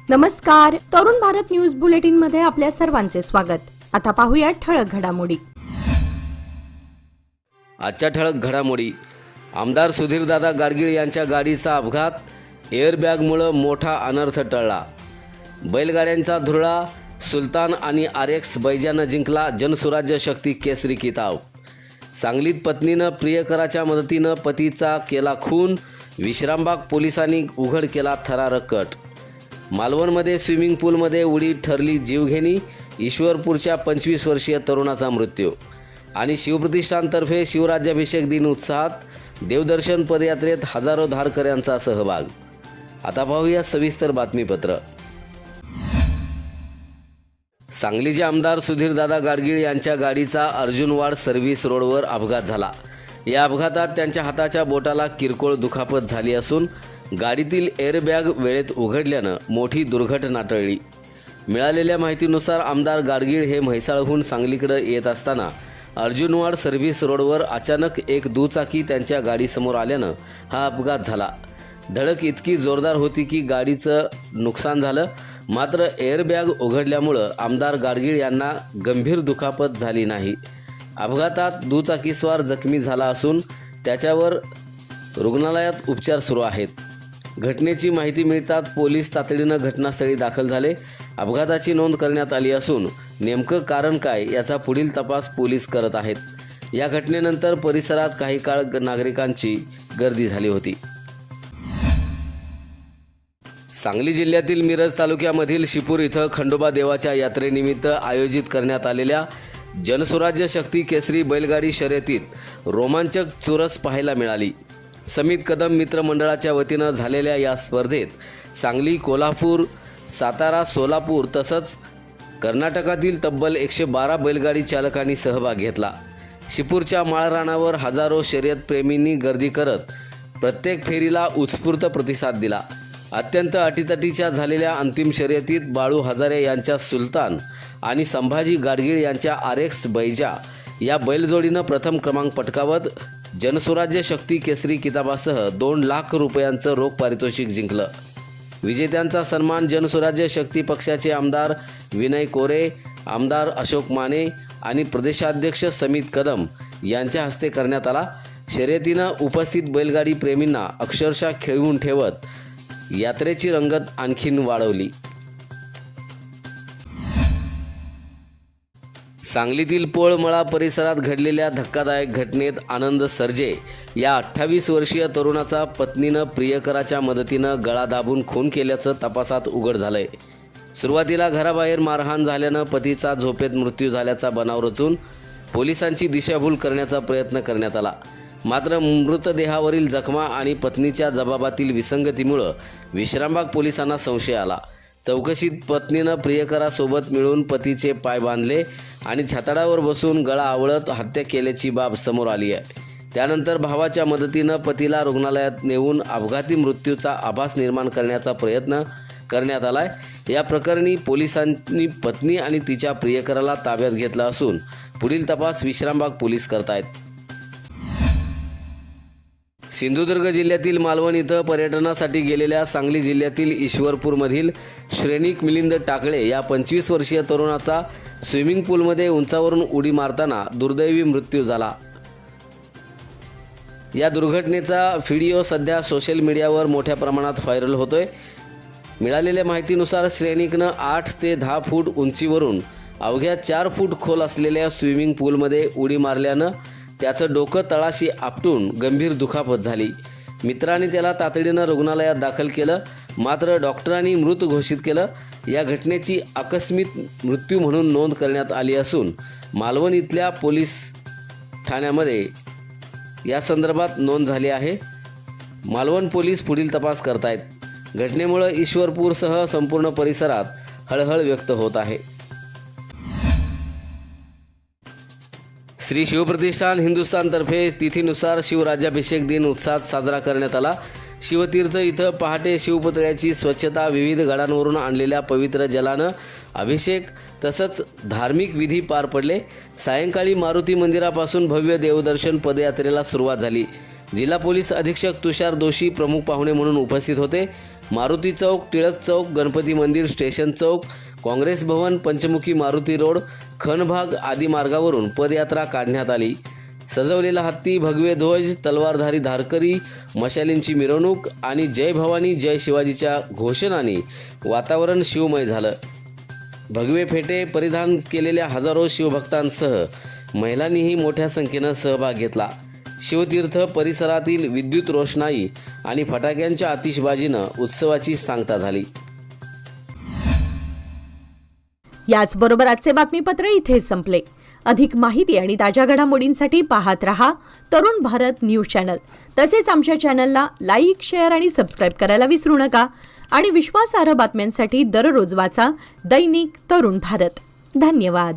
नमस्कार, Tarun Bharat news bulletin मध्ये आपल्या सर्वांचे स्वागत। आता पाहूया ठळक घडामोडी। आजच्या ठळक घडामोडी। आमदार सुधीरदादा गाडगीळ यांच्या गाडीचा अपघात, एअरबॅगमुळे मोठा अनर्थ टळला। बैलगाड्यांचा धुरळा, सुलतान आणि RX बैजानं जिंकला जनसुराज्य शक्ती केसरी किताब। सांगलीत पत्नीनं प्रियकराच्या मदतीनं पतीचा केला खून, विश्रामबाग पोलिसांनी उघड केला थरारक कट। मालवणमध्ये स्विमिंग पूलमध्ये उडी ठरली जीवघेणी, ईश्वरपूरच्या 25 वर्षीय तरुणाचा मृत्यू। आणि शिवप्रतिष्ठानतर्फे शिवराज्याभिषेक दिन उत्साहात, देवदर्शन पदयात्रेत हजारो धारकऱ्यांचा सहभाग। आता पाहूया सविस्तर बातमीपत्र। सांगलीचे आमदार सुधीरदादा गाडगीळ यांच्या गाडीचा अर्जुनवाड सर्व्हिस रोडवर अपघात झाला। या अपघातात त्यांच्या हाताच्या बोटाला किरकोळ दुखापत झाली असून गाडीतील एअरबॅग वेळेत उघडल्यानं मोठी दुर्घटना टळली। मिळालेल्या माहितीनुसार आमदार गाडगीळ हे म्हैसाळहून सांगलीकडे येत असताना अर्जुनवाड सर्व्हिस रोडवर अचानक एक दुचाकी त्यांच्या गाडीसमोर आल्यानं हा अपघात झाला। धडक इतकी जोरदार होती की गाडीचं नुकसान झालं, मात्र एअरबॅग उघडल्यामुळं आमदार गाडगीळ यांना गंभीर दुखापत झाली नाही। अपघातात दुचाकीस्वार जखमी झाला असून त्याच्यावर रुग्णालयात उपचार सुरू आहेत। घटनेची माहिती मिळताच पोलीस तातडीनं घटनास्थळी दाखल झाले। अपघाताची नोंद करण्यात आली असून नेमकं कारण काय याचा पुढील तपास पोलीस करत आहेत। या घटनेनंतर परिसरात काही काळ नागरिकांची गर्दी झाली होती। सांगली जिल्ह्यातील मिरज तालुक्यामधील शिपूर इथं खंडोबा देवाच्या यात्रेनिमित्त आयोजित करण्यात आलेल्या जनसुराज्य शक्ती केसरी बैलगाडी शर्यतीत रोमांचक चुरस पाहायला मिळाली। समित कदम मित्र मंडळाच्या वतीनं झालेल्या या स्पर्धेत सांगली, कोल्हापूर, सातारा, सोलापूर तसंच कर्नाटकातील तब्बल 112 बैलगाडी चालकांनी सहभाग घेतला। शिपूरच्या माळरानावर हजारो शर्यतप्रेमींनी गर्दी करत प्रत्येक फेरीला उत्स्फूर्त प्रतिसाद दिला। अत्यंत अटीतटीच्या झालेल्या अंतिम शर्यतीत बाळू हजारे यांच्या सुलतान आणि संभाजी गाडगीळ यांच्या RX बैजा या बैलजोडीनं प्रथम क्रमांक पटकावत जनसुराज्य शक्ती केसरी किताबासह 2 लाख रुपयांचं रोख पारितोषिक जिंकलं। विजेत्यांचा सन्मान जनसुराज्य शक्ती पक्षाचे आमदार विनय कोरे, आमदार अशोक माने आणि प्रदेशाध्यक्ष समित कदम यांच्या हस्ते करण्यात आला। शर्यतीनं उपस्थित बैलगाडी प्रेमींना अक्षरशः खेळवून ठेवत यात्रेची रंगत आणखीन वाढवली। सांगलीतील पोळमळा परिसरात घडलेल्या धक्कादायक घटनेत आनंद सर्जे या 28 वर्षीय तरुणाचा पत्नीनं प्रियकराच्या मदतीनं गळा दाबून खून केल्याचं तपासात उघड झालंय। सुरुवातीला घराबाहेर मारहाण झाल्यानं पतीचा झोपेत मृत्यू झाल्याचा बनाव रचून पोलिसांची दिशाभूल करण्याचा प्रयत्न करण्यात आला, मात्र मृतदेहावरील जखमा आणि पत्नीच्या जबाबातील विसंगतीमुळे विश्रामबाग पोलिसांना संशय आला। चौकशीत पत्नीनं प्रियकरासोबत मिळून पतीचे पाय बांधले आणि छाताडावर बसून गळा आवळत हत्या केल्याची बाब समोर आली आहे। त्यानंतर भावाच्या मदतीनं पतीला रुग्णालयात नेऊन अपघाती मृत्यूचा आभास निर्माण करण्याचा प्रयत्न करण्यात आलाय। या प्रकरणी पोलिसांनी पत्नी आणि तिच्या प्रियकराला ताब्यात घेतलं असून पुढील तपास विश्रामबाग पोलीस करतायत। सिंधुदुर्ग जिल्ह्यातील मालवण इथं पर्यटनासाठी गेलेल्या सांगली जिल्ह्यातील ईश्वरपूरमधील श्रेणिक मिलिंद टाकळे या 25 वर्षीय तरुणाचा स्विमिंग पूलमध्ये उंचावरून उडी मारताना दुर्दैवी मृत्यू झाला। या दुर्घटनेचा व्हिडिओ सध्या सोशल मीडियावर मोठ्या प्रमाणात व्हायरल होतोय। मिळालेल्या माहितीनुसार श्रेणिकनं 8 ते 10 फूट उंचीवरून अवघ्या 4 फूट खोल असलेल्या स्विमिंग पूलमध्ये उडी मारल्यानं त्याचं डोकं तळाशी आपटून गंभीर दुखापत झाली। मित्रांनी त्याला तातडीनं रुग्णालयात दाखल केलं, मात्र डॉक्टरांनी मृत घोषित केलं। या घटनेची आकस्मिक मृत्यू म्हणून नोंद करण्यात आली असून मालवण इथल्या पोलीस ठाण्यामध्ये या संदर्भात नोंद झाली आहे। मालवण पोलीस पुढील तपास करतायत। घटनेमुळे ईश्वरपूरसह संपूर्ण परिसरात हळहळ व्यक्त होत आहे। श्री शिवप्रतिष्ठान हिंदुस्थानतर्फे तिथीनुसार शिवराज्याभिषेक दिन उत्साहात साजरा करण्यात आला। शिवतीर्थ इथं पहाटे शिवपुतळ्याची स्वच्छता, विविध गडांवरून आणलेल्या पवित्र जलानं अभिषेक तसंच धार्मिक विधी पार पडले। सायंकाळी मारुती मंदिरापासून भव्य देवदर्शन पदयात्रेला सुरुवात झाली। जिल्हा पोलीस अधीक्षक तुषार दोशी प्रमुख पाहुणे म्हणून उपस्थित होते. मारुती चौक, टिळक चौक, गणपती मंदिर, स्टेशन चौक, काँग्रेस भवन, पंचमुखी मारुती रोड, खनभाग आदी मार्गावरून पदयात्रा काढण्यात आली. सजवलेला हत्ती, भगवे ध्वज, तलवारधारी धारकरी, मशालींची मिरवणूक आणि जय भवानी जय शिवाजीच्या घोषणांनी वातावरण शिवमय झालं. भगवे फेटे परिधान केलेल्या हजारो शिवभक्तांसह महिलांनीही मोठ्या संख्येनं सहभाग घेतला. शिवतीर्थ परिसरातील विद्युत रोषणाई आणि फटाक्यांच्या आतिषबाजीनं उत्सवाची सांगता झाली. याचबरोबर आजचे बातमीपत्र इथे संपले. अधिक माहिती आणि ताज्या घडामोडींसाठी पाहत रहा तरुण भारत न्यूज चॅनल. तसेच आमच्या चॅनलला लाईक, शेअर आणि सबस्क्राईब करायला विसरू नका. आणि विश्वासार्ह बातम्यांसाठी दररोज वाचा दैनिक तरुण भारत. धन्यवाद.